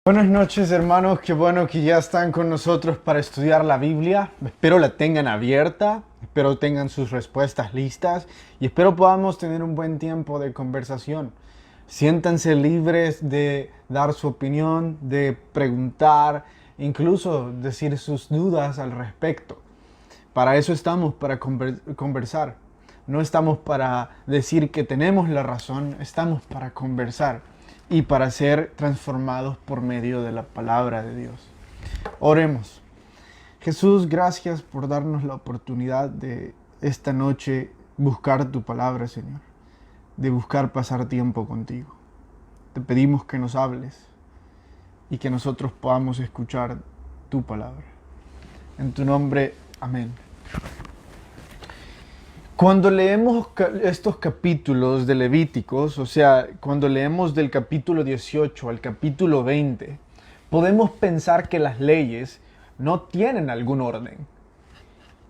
Buenas noches, hermanos, qué bueno que ya están con nosotros para estudiar la Biblia. Espero la tengan abierta, espero tengan sus respuestas listas y espero podamos tener un buen tiempo de conversación. Siéntanse libres de dar su opinión, de preguntar, incluso decir sus dudas al respecto. Para eso estamos, para conversar. No estamos para decir que tenemos la razón, estamos para conversar y para ser transformados por medio de la palabra de Dios. Oremos. Jesús, gracias por darnos la oportunidad de esta noche buscar tu palabra, Señor, de buscar pasar tiempo contigo. Te pedimos que nos hables y que nosotros podamos escuchar tu palabra. En tu nombre, amén. Cuando leemos estos capítulos de Levíticos, o sea, cuando leemos del capítulo 18 al capítulo 20, podemos pensar que las leyes no tienen algún orden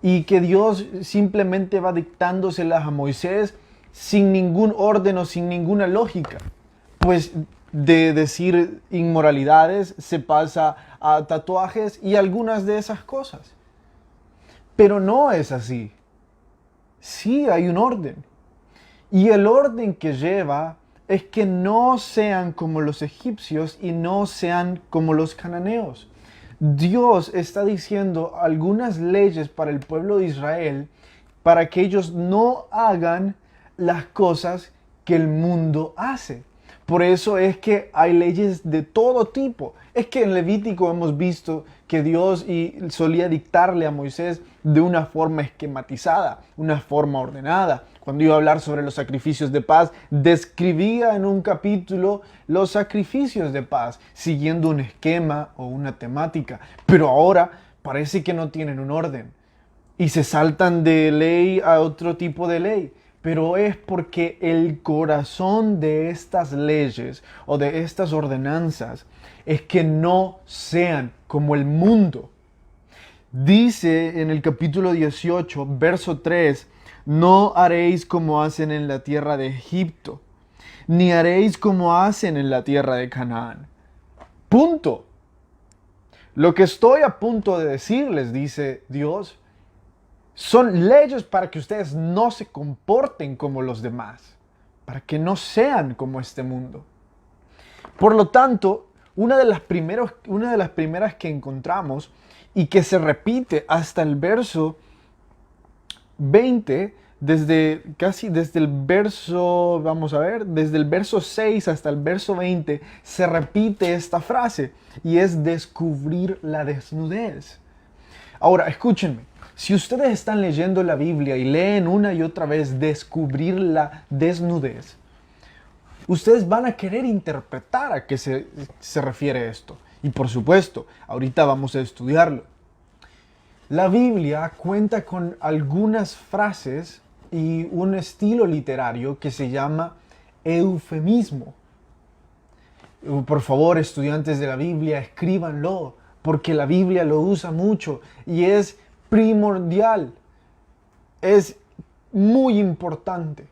y que Dios simplemente va dictándoselas a Moisés sin ningún orden o sin ninguna lógica. Pues de decir inmoralidades se pasa a tatuajes y algunas de esas cosas. Pero no es así. Sí hay un orden. Y el orden que lleva es que no sean como los egipcios y no sean como los cananeos. Dios está diciendo algunas leyes para el pueblo de Israel para que ellos no hagan las cosas que el mundo hace. Por eso es que hay leyes de todo tipo. Es que en Levítico hemos visto que Dios solía dictarle a Moisés de una forma esquematizada, una forma ordenada. Cuando iba a hablar sobre los sacrificios de paz, describía en un capítulo los sacrificios de paz, siguiendo un esquema o una temática. Pero ahora parece que no tienen un orden y se saltan de ley a otro tipo de ley. Pero es porque el corazón de estas leyes o de estas ordenanzas es que no sean como el mundo. Dice en el capítulo 18, verso 3, no haréis como hacen en la tierra de Egipto, ni haréis como hacen en la tierra de Canaán. Punto. Lo que estoy a punto de decirles, dice Dios, son leyes para que ustedes no se comporten como los demás, para que no sean como este mundo. Por lo tanto, una de las primeras que encontramos y que se repite hasta el verso 20, desde el verso, desde el verso 6 hasta el verso 20, se repite esta frase y es descubrir la desnudez. Ahora, escúchenme. Si ustedes están leyendo la Biblia y leen una y otra vez descubrir la desnudez, ustedes van a querer interpretar a qué se refiere esto. Y por supuesto, ahorita vamos a estudiarlo. La Biblia cuenta con algunas frases y un estilo literario que se llama eufemismo. Por favor, estudiantes de la Biblia, escríbanlo, porque la Biblia lo usa mucho y es primordial. Es muy importante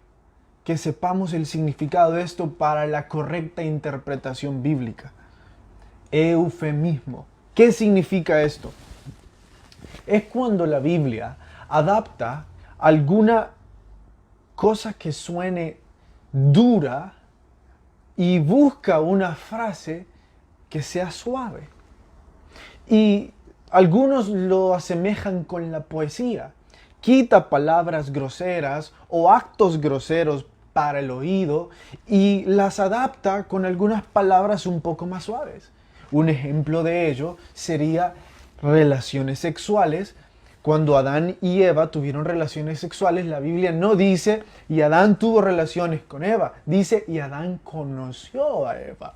que sepamos el significado de esto para la correcta interpretación bíblica. Eufemismo. ¿Qué significa esto? Es cuando la Biblia adapta alguna cosa que suene dura y busca una frase que sea suave. Y algunos lo asemejan con la poesía. Quita palabras groseras o actos groseros para el oído y las adapta con algunas palabras un poco más suaves. Un ejemplo de ello sería relaciones sexuales. Cuando Adán y Eva tuvieron relaciones sexuales, la Biblia no dice y Adán tuvo relaciones con Eva, dice y Adán conoció a Eva.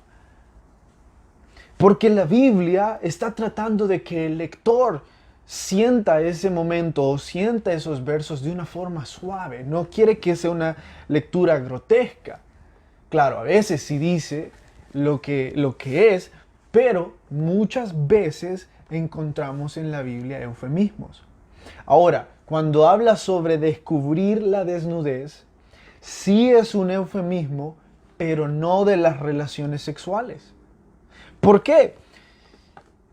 Porque la Biblia está tratando de que el lector sienta ese momento o sienta esos versos de una forma suave. No quiere que sea una lectura grotesca. Claro, a veces sí dice lo que es, pero muchas veces encontramos en la Biblia eufemismos. Ahora, cuando habla sobre descubrir la desnudez, sí es un eufemismo, pero no de las relaciones sexuales. ¿Por qué?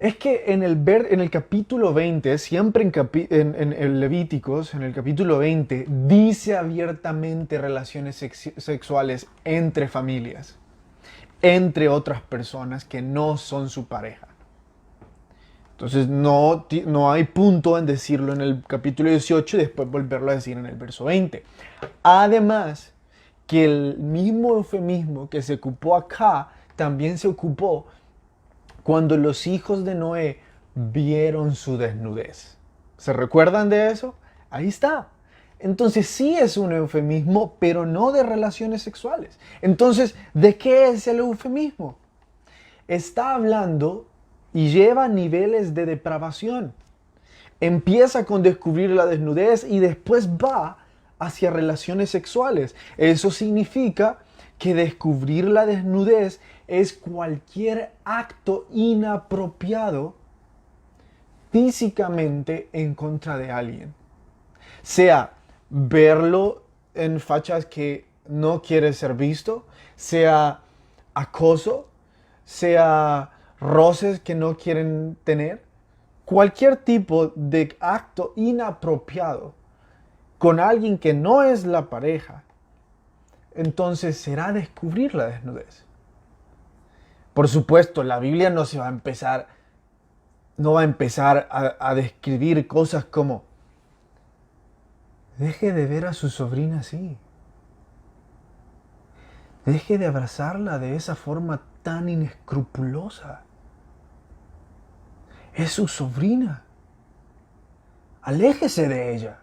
Es que en el capítulo 20, siempre en el Levíticos, en el capítulo 20, dice abiertamente relaciones sexuales entre familias, entre otras personas que no son su pareja. Entonces no hay punto en decirlo en el capítulo 18 y después volverlo a decir en el verso 20. Además, que el mismo eufemismo que se ocupó acá también se ocupó cuando los hijos de Noé vieron su desnudez. ¿Se recuerdan de eso? Ahí está. Entonces sí es un eufemismo, pero no de relaciones sexuales. Entonces, ¿de qué es el eufemismo? Está hablando y lleva niveles de depravación. Empieza con descubrir la desnudez y después va hacia relaciones sexuales. Eso significa que descubrir la desnudez es cualquier acto inapropiado físicamente en contra de alguien. Sea verlo en fachas que no quiere ser visto, sea acoso, sea roces que no quieren tener, cualquier tipo de acto inapropiado con alguien que no es la pareja, entonces será descubrir la desnudez. Por supuesto, la Biblia no va a empezar a describir cosas como deje de ver a su sobrina así. Deje de abrazarla de esa forma tan inescrupulosa. Es su sobrina. Aléjese de ella.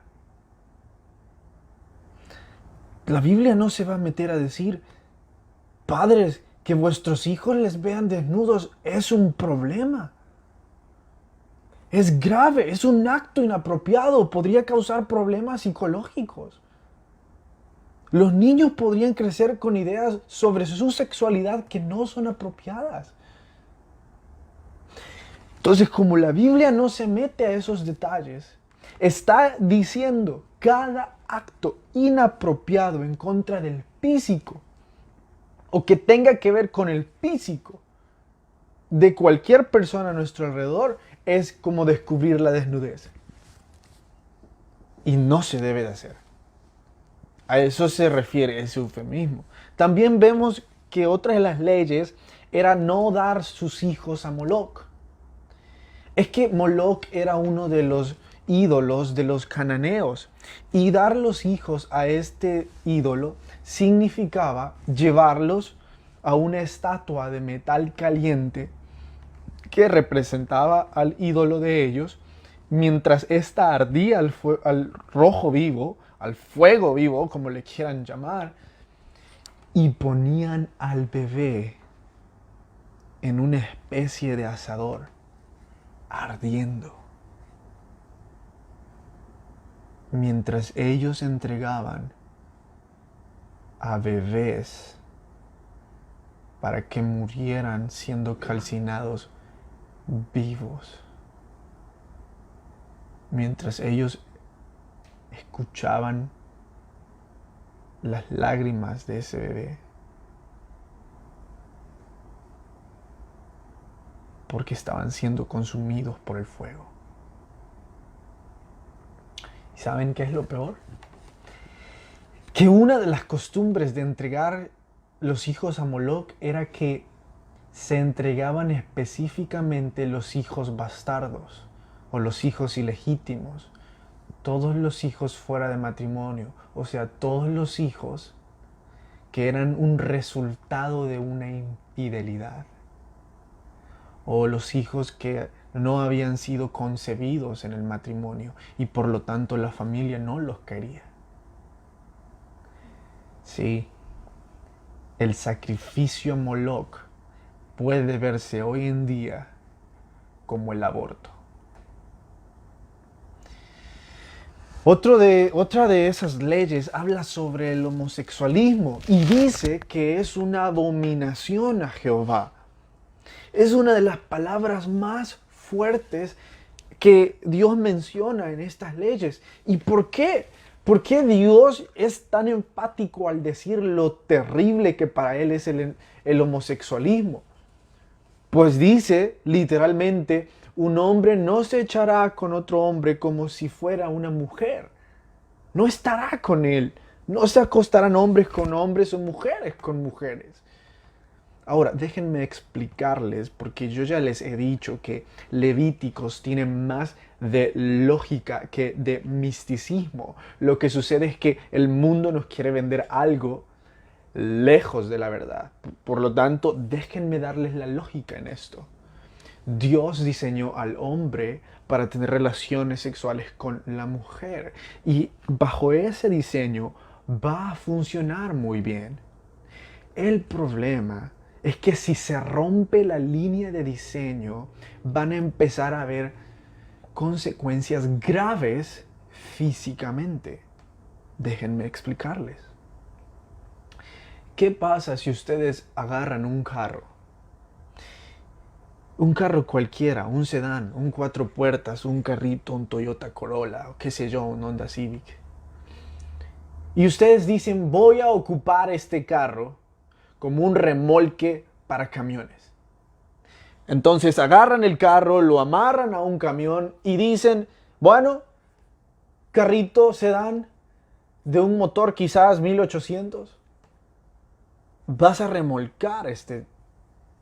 La Biblia no se va a meter a decir, padres, que vuestros hijos les vean desnudos es un problema. Es grave, es un acto inapropiado, podría causar problemas psicológicos. Los niños podrían crecer con ideas sobre su sexualidad que no son apropiadas. Entonces, como la Biblia no se mete a esos detalles, está diciendo cada acto inapropiado en contra del físico o que tenga que ver con el físico de cualquier persona a nuestro alrededor es como descubrir la desnudez. Y no se debe de hacer. A eso se refiere ese eufemismo. También vemos que otra de las leyes era no dar sus hijos a Moloc. Es que Moloc era uno de los ídolos de los cananeos y dar los hijos a este ídolo significaba llevarlos a una estatua de metal caliente que representaba al ídolo de ellos, mientras ésta ardía al rojo vivo, al fuego vivo, como le quieran llamar, y ponían al bebé en una especie de asador, ardiendo, mientras ellos entregaban a bebés para que murieran siendo calcinados vivos, mientras ellos escuchaban las lágrimas de ese bebé, porque estaban siendo consumidos por el fuego. ¿Y saben qué es lo peor? Que una de las costumbres de entregar los hijos a Moloc era que se entregaban específicamente los hijos bastardos o los hijos ilegítimos, todos los hijos fuera de matrimonio, o sea, todos los hijos que eran un resultado de una infidelidad, o los hijos que no habían sido concebidos en el matrimonio y por lo tanto la familia no los quería. Sí, el sacrificio a Moloc puede verse hoy en día como el aborto. Otra de esas leyes habla sobre el homosexualismo y dice que es una abominación a Jehová. Es una de las palabras más fuertes que Dios menciona en estas leyes. ¿Y por qué? ¿Por qué Dios es tan enfático al decir lo terrible que para Él es el homosexualismo? Pues dice literalmente, un hombre no se echará con otro hombre como si fuera una mujer. No estará con él. No se acostarán hombres con hombres o mujeres con mujeres. Ahora, déjenme explicarles, porque yo ya les he dicho que Levíticos tiene más de lógica que de misticismo. Lo que sucede es que el mundo nos quiere vender algo lejos de la verdad. Por lo tanto, déjenme darles la lógica en esto. Dios diseñó al hombre para tener relaciones sexuales con la mujer y bajo ese diseño va a funcionar muy bien. El problema es que si se rompe la línea de diseño, van a empezar a haber consecuencias graves físicamente. Déjenme explicarles. ¿Qué pasa si ustedes agarran un carro? Un carro cualquiera, un sedán, un cuatro puertas, un carrito, un Toyota Corolla, o qué sé yo, un Honda Civic. Y ustedes dicen, voy a ocupar este carro como un remolque para camiones. Entonces agarran el carro, lo amarran a un camión y dicen, bueno, carrito sedán de un motor quizás 1800, vas a remolcar este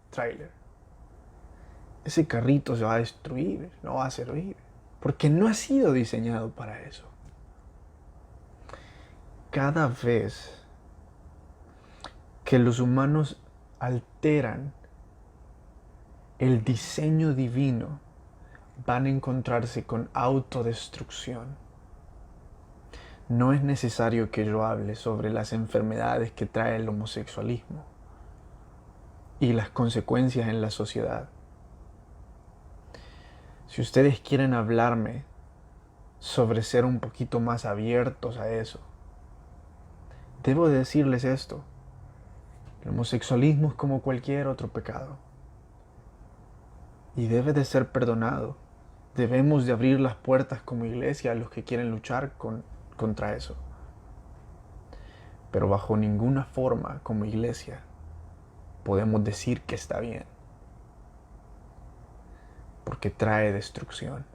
tráiler. Ese carrito se va a destruir, no va a servir, porque no ha sido diseñado para eso. Cada vez que los humanos alteran el diseño divino, van a encontrarse con autodestrucción. No es necesario que yo hable sobre las enfermedades que trae el homosexualismo y las consecuencias en la sociedad. Si ustedes quieren hablarme sobre ser un poquito más abiertos a eso, debo decirles esto. El homosexualismo es como cualquier otro pecado y debe de ser perdonado. Debemos de abrir las puertas como iglesia a los que quieren luchar contra eso. Pero bajo ninguna forma como iglesia podemos decir que está bien, porque trae destrucción.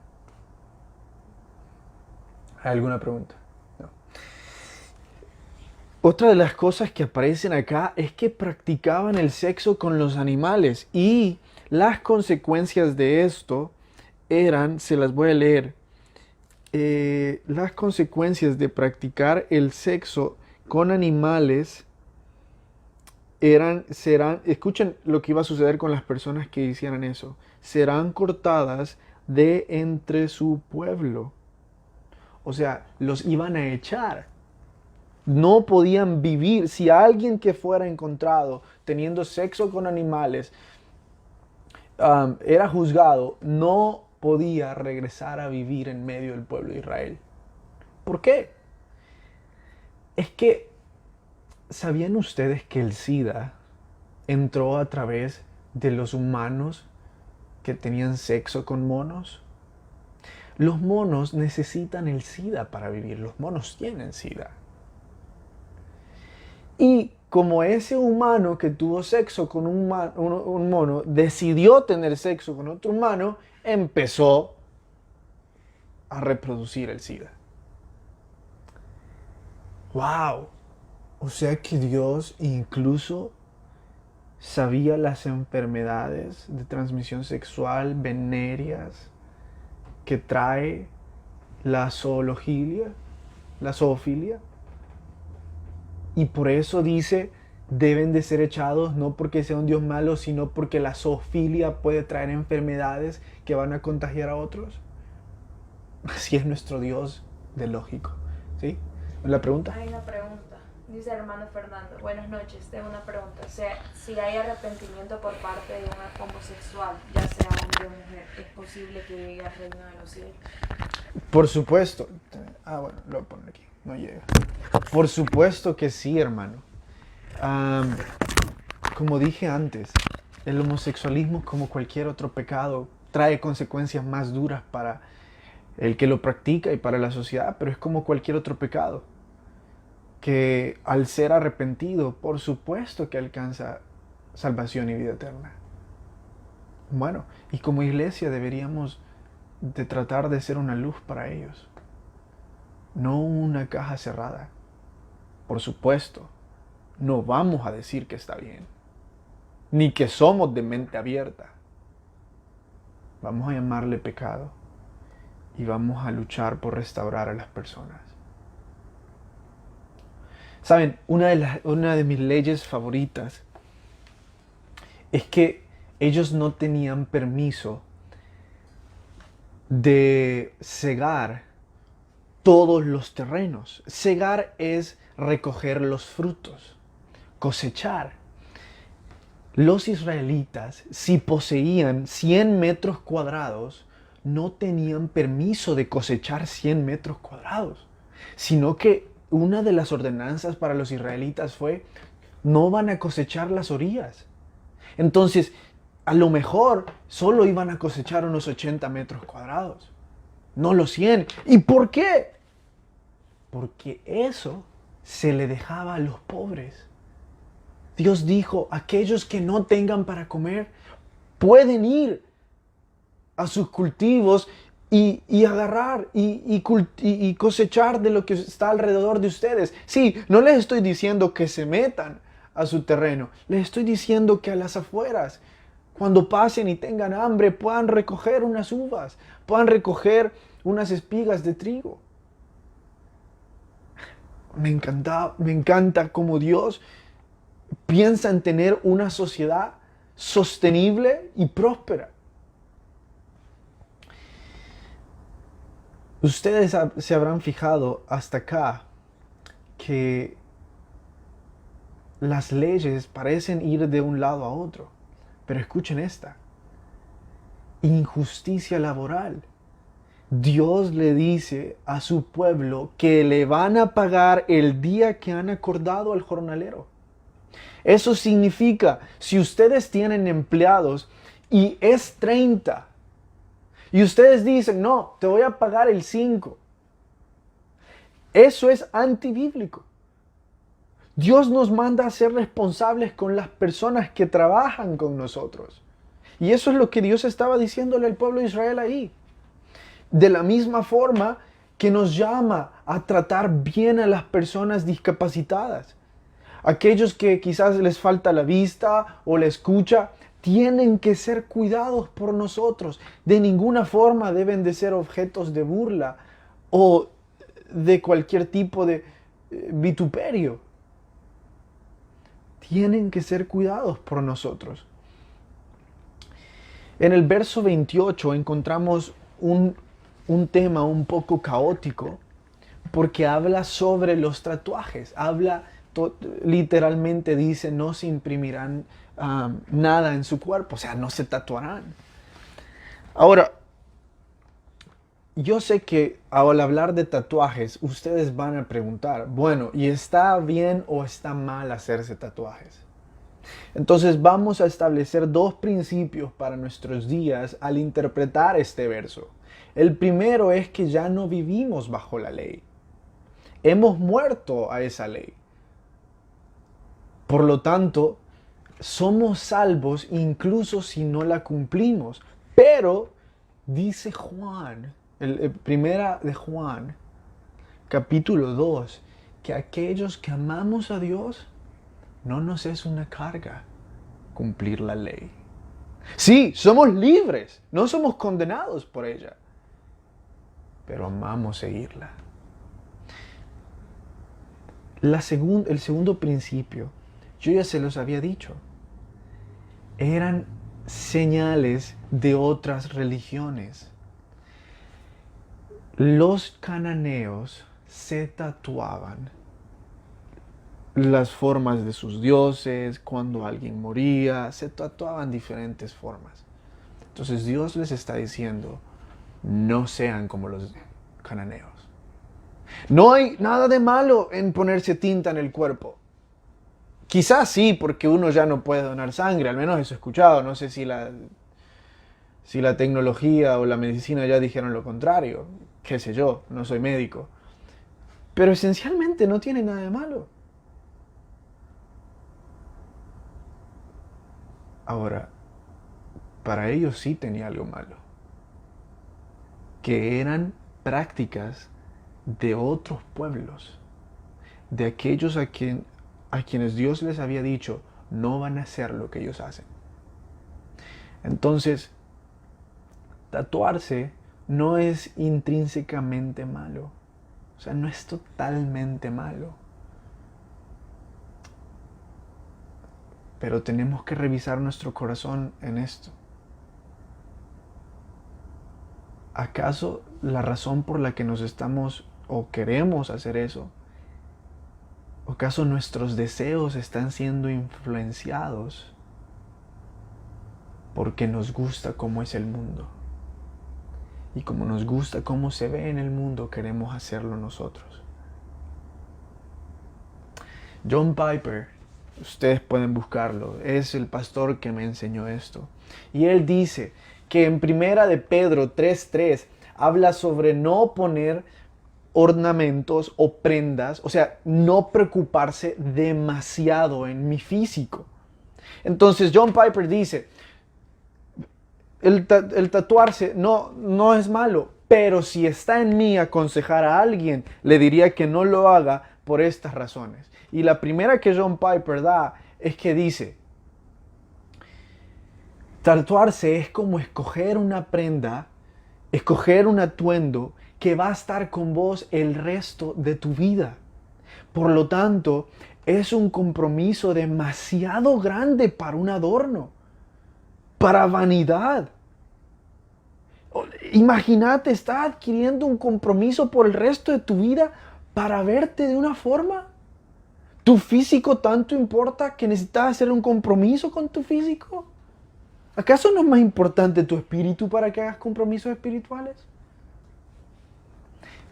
¿Hay alguna pregunta? No. Otra de las cosas que aparecen acá es que practicaban el sexo con los animales y las consecuencias de esto eran, se las voy a leer, las consecuencias de practicar el sexo con animales escuchen lo que iba a suceder con las personas que hicieran eso, serán cortadas de entre su pueblo. O sea, los iban a echar. No podían vivir. Si alguien que fuera encontrado teniendo sexo con animales era juzgado, no podía regresar a vivir en medio del pueblo de Israel. ¿Por qué? Es que, ¿sabían ustedes que el SIDA entró a través de los humanos que tenían sexo con monos? Los monos necesitan el SIDA para vivir. Los monos tienen SIDA. Y como ese humano que tuvo sexo con un mono decidió tener sexo con otro humano, empezó a reproducir el SIDA. ¡Wow! O sea que Dios incluso sabía las enfermedades de transmisión sexual venéreas que trae la zoofilia. Y por eso dice, deben de ser echados no porque sea un Dios malo, sino porque la zoofilia puede traer enfermedades que van a contagiar a otros. Así es nuestro Dios de lógico. ¿Sí? ¿La pregunta? Hay una pregunta. Dice el hermano Fernando, buenas noches, tengo una pregunta. O sea, si hay arrepentimiento por parte de un homosexual, ya sea hombre o mujer, ¿es posible que llegue al reino de los cielos? Por supuesto. Bueno, lo voy a poner aquí. No llega. Por supuesto que sí, hermano. Como dije antes, el homosexualismo, como cualquier otro pecado, trae consecuencias más duras para el que lo practica y para la sociedad, pero es como cualquier otro pecado, que al ser arrepentido, por supuesto que alcanza salvación y vida eterna. Bueno, y como iglesia deberíamos de tratar de ser una luz para ellos, no una caja cerrada. Por supuesto, no vamos a decir que está bien, ni que somos de mente abierta. Vamos a llamarle pecado y vamos a luchar por restaurar a las personas. Saben, una de mis leyes favoritas es que ellos no tenían permiso de cegar todos los terrenos. Cegar es recoger los frutos, cosechar. Los israelitas, si poseían 100 metros cuadrados, no tenían permiso de cosechar 100 metros cuadrados, sino que una de las ordenanzas para los israelitas fue, no van a cosechar las orillas. Entonces, a lo mejor solo iban a cosechar unos 80 metros cuadrados, no los 100. ¿Y por qué? Porque eso se le dejaba a los pobres. Dios dijo, aquellos que no tengan para comer pueden ir a sus cultivos y agarrar y cosechar de lo que está alrededor de ustedes. Sí, no les estoy diciendo que se metan a su terreno, les estoy diciendo que a las afueras, cuando pasen y tengan hambre, puedan recoger unas uvas, puedan recoger unas espigas de trigo. Me encanta cómo Dios piensa en tener una sociedad sostenible y próspera. Ustedes se habrán fijado hasta acá que las leyes parecen ir de un lado a otro. Pero escuchen esta. Injusticia laboral. Dios le dice a su pueblo que le van a pagar el día que han acordado al jornalero. Eso significa, si ustedes tienen empleados y es 30, y ustedes dicen, no, te voy a pagar el 5. Eso es antibíblico. Dios nos manda a ser responsables con las personas que trabajan con nosotros. Y eso es lo que Dios estaba diciéndole al pueblo de Israel ahí. De la misma forma que nos llama a tratar bien a las personas discapacitadas. Aquellos que quizás les falta la vista o la escucha, tienen que ser cuidados por nosotros. De ninguna forma deben de ser objetos de burla o de cualquier tipo de vituperio. Tienen que ser cuidados por nosotros. En el verso 28 encontramos un tema un poco caótico porque habla sobre los tatuajes. Literalmente dice, no se imprimirán nada en su cuerpo, o sea, no se tatuarán. Ahora, yo sé que al hablar de tatuajes, ustedes van a preguntar, bueno, ¿y está bien o está mal hacerse tatuajes? Entonces vamos a establecer dos principios para nuestros días al interpretar este verso. El primero es que ya no vivimos bajo la ley. Hemos muerto a esa ley. Por lo tanto, somos salvos incluso si no la cumplimos. Pero, dice Juan, primera de Juan, capítulo 2, que aquellos que amamos a Dios, no nos es una carga cumplir la ley. Sí, somos libres, no somos condenados por ella, pero amamos seguirla. El segundo principio, yo ya se los había dicho, eran señales de otras religiones. Los cananeos se tatuaban las formas de sus dioses, cuando alguien moría, se tatuaban diferentes formas. Entonces Dios les está diciendo, no sean como los cananeos. No hay nada de malo en ponerse tinta en el cuerpo. Quizás sí, porque uno ya no puede donar sangre, al menos eso he escuchado. No sé si la tecnología o la medicina ya dijeron lo contrario. Qué sé yo, no soy médico. Pero esencialmente no tiene nada de malo. Ahora, para ellos sí tenía algo malo, que eran prácticas de otros pueblos, de aquellos a quienes Dios les había dicho, no van a hacer lo que ellos hacen. Entonces, tatuarse no es intrínsecamente malo, o sea, no es totalmente malo. Pero tenemos que revisar nuestro corazón en esto. ¿Acaso la razón por la que nos estamos o queremos hacer eso, o acaso nuestros deseos están siendo influenciados porque nos gusta cómo es el mundo? Y como nos gusta cómo se ve en el mundo, queremos hacerlo nosotros. John Piper, ustedes pueden buscarlo, es el pastor que me enseñó esto. Y él dice que en Primera de Pedro 3:3 habla sobre no poner ornamentos o prendas, o sea, no preocuparse demasiado en mi físico. Entonces John Piper dice, el tatuarse no es malo, pero si está en mí aconsejar a alguien, le diría que no lo haga por estas razones. Y la primera que John Piper da es que dice, tatuarse es como escoger una prenda, escoger un atuendo que va a estar con vos el resto de tu vida. Por lo tanto, es un compromiso demasiado grande para un adorno, para vanidad. Imagínate, estás adquiriendo un compromiso por el resto de tu vida para verte de una forma. ¿Tu físico tanto importa que necesitas hacer un compromiso con tu físico? ¿Acaso no es más importante tu espíritu para que hagas compromisos espirituales?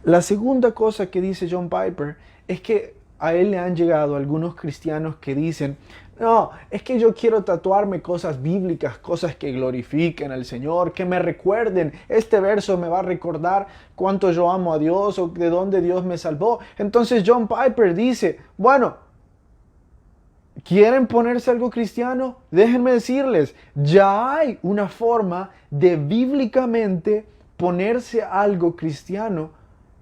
La segunda cosa que dice John Piper es que a él le han llegado algunos cristianos que dicen, no, es que yo quiero tatuarme cosas bíblicas, cosas que glorifiquen al Señor, que me recuerden, este verso me va a recordar cuánto yo amo a Dios o de dónde Dios me salvó. Entonces John Piper dice, bueno, ¿quieren ponerse algo cristiano? Déjenme decirles, ya hay una forma de bíblicamente ponerse algo cristiano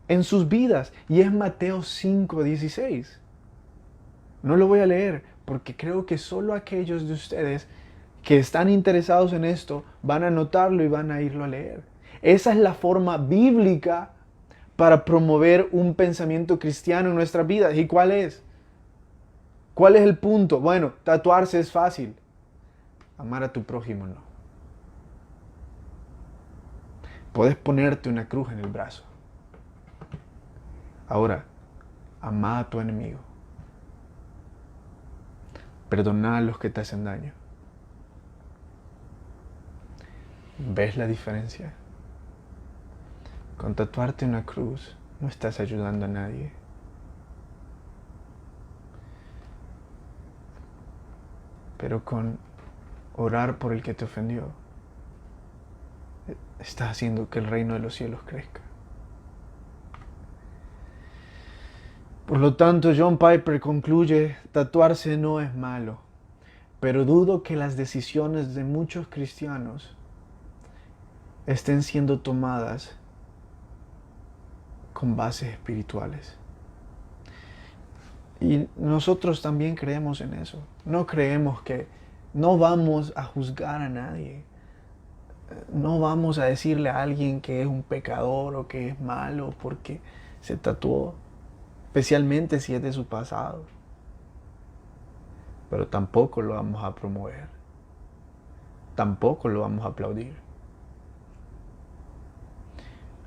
en sus vidas, y es Mateo 5:16. No lo voy a leer porque creo que solo aquellos de ustedes que están interesados en esto van a notarlo y van a irlo a leer. Esa es la forma bíblica para promover un pensamiento cristiano en nuestras vidas. ¿Y cuál es? ¿Cuál es el punto? Bueno, tatuarse es fácil. Amar a tu prójimo no. Puedes ponerte una cruz en el brazo. Ahora, ama a tu enemigo. Perdona a los que te hacen daño. ¿Ves la diferencia? Con tatuarte una cruz no estás ayudando a nadie. Pero con orar por el que te ofendió, estás haciendo que el reino de los cielos crezca. Por lo tanto, John Piper concluye, tatuarse no es malo, pero dudo que las decisiones de muchos cristianos estén siendo tomadas con bases espirituales. Y nosotros también creemos en eso. No creemos que no vamos a juzgar a nadie. No vamos a decirle a alguien que es un pecador o que es malo porque se tatuó, especialmente si es de su pasado. Pero tampoco lo vamos a promover. Tampoco lo vamos a aplaudir.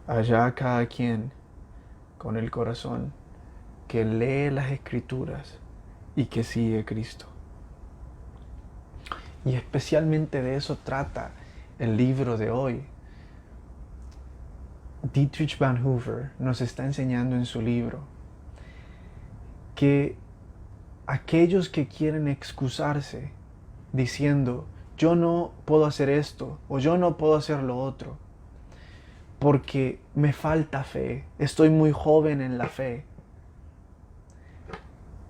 Allá cada quien con el corazón que lee las Escrituras y que sigue a Cristo. Y especialmente de eso trata el libro de hoy. Dietrich Bonhoeffer nos está enseñando en su libro que aquellos que quieren excusarse diciendo yo no puedo hacer esto o yo no puedo hacer lo otro porque me falta fe, estoy muy joven en la fe.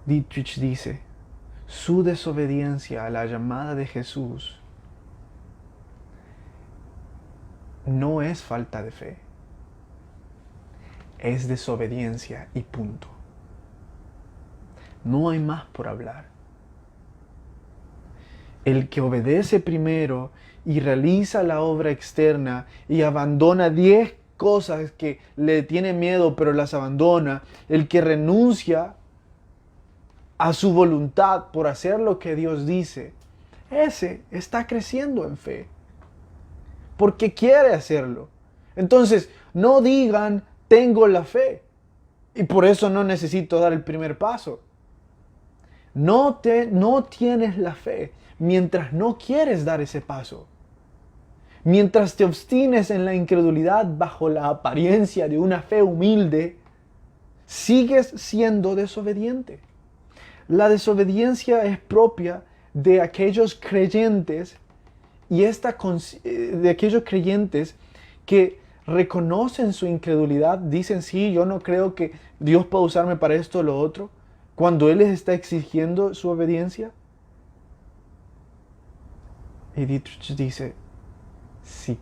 Dietrich dice, su desobediencia a la llamada de Jesús no es falta de fe. Es desobediencia y punto. No hay más por hablar. El que obedece primero y realiza la obra externa y abandona 10 cosas que le tiene miedo pero las abandona, el que renuncia a su voluntad por hacer lo que Dios dice, ese está creciendo en fe porque quiere hacerlo. Entonces, no digan tengo la fe y por eso no necesito dar el primer paso. No tienes la fe mientras no quieres dar ese paso. Mientras te obstines en la incredulidad bajo la apariencia de una fe humilde, sigues siendo desobediente. La desobediencia es propia de aquellos creyentes de aquellos creyentes que reconocen su incredulidad, dicen sí, yo no creo que Dios pueda usarme para esto o lo otro, cuando Él les está exigiendo su obediencia. Y Dietrich dice, si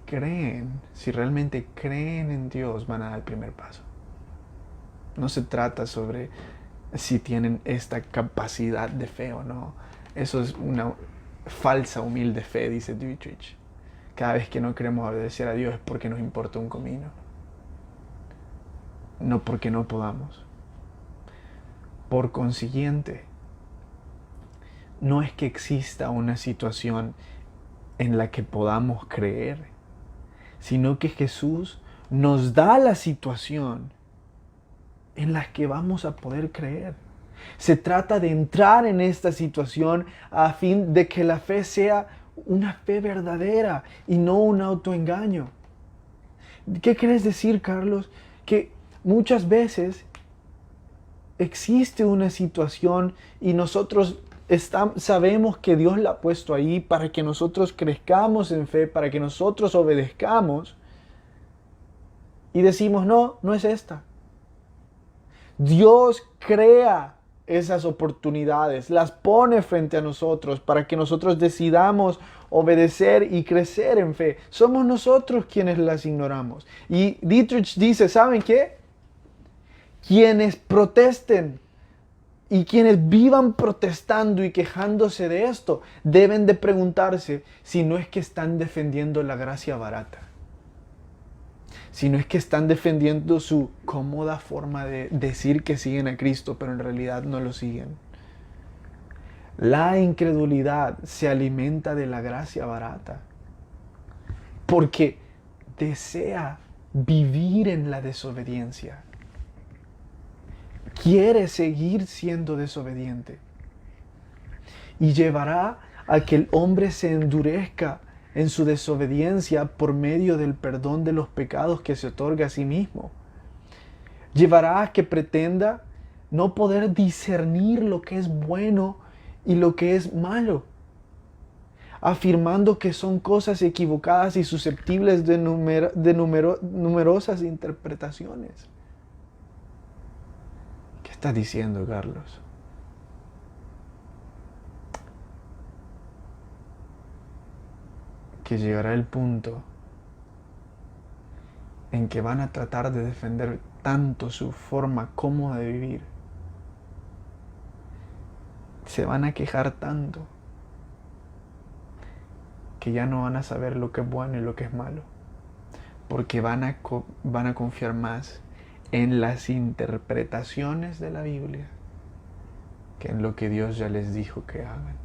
realmente creen en Dios, van a dar el primer paso. No se trata sobre si tienen esta capacidad de fe o no. Eso es una falsa, humilde fe, dice Dietrich. Cada vez que no queremos obedecer a Dios es porque nos importa un comino. No porque no podamos. Por consiguiente, no es que exista una situación en la que podamos creer, sino que Jesús nos da la situación en la que vamos a poder creer. Se trata de entrar en esta situación a fin de que la fe sea una fe verdadera y no un autoengaño. ¿Qué quieres decir, Carlos? Que muchas veces existe una situación y nosotros sabemos que Dios la ha puesto ahí para que nosotros crezcamos en fe, para que nosotros obedezcamos. Y decimos, no es esta. Dios crea esas oportunidades, las pone frente a nosotros para que nosotros decidamos obedecer y crecer en fe. Somos nosotros quienes las ignoramos. Y Dietrich dice, ¿saben qué? Quienes protesten y quienes vivan protestando y quejándose de esto, deben de preguntarse si no es que están defendiendo la gracia barata. Si no es que están defendiendo su cómoda forma de decir que siguen a Cristo, pero en realidad no lo siguen. La incredulidad se alimenta de la gracia barata porque desea vivir en la desobediencia. Quiere seguir siendo desobediente y llevará a que el hombre se endurezca en su desobediencia por medio del perdón de los pecados que se otorga a sí mismo. Llevará a que pretenda no poder discernir lo que es bueno y lo que es malo, afirmando que son cosas equivocadas y susceptibles de numerosas interpretaciones. ¿Qué estás diciendo, Carlos? Que llegará el punto en que van a tratar de defender tanto su forma cómoda de vivir. Se van a quejar tanto que ya no van a saber lo que es bueno y lo que es malo. Porque van a confiar más en las interpretaciones de la Biblia que en lo que Dios ya les dijo que hagan.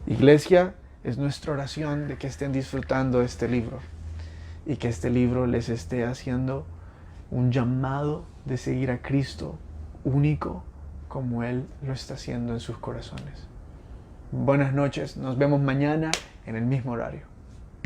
Iglesia, es nuestra oración de que estén disfrutando este libro y que este libro les esté haciendo un llamado de seguir a Cristo único como Él lo está haciendo en sus corazones. Buenas noches, nos vemos mañana en el mismo horario.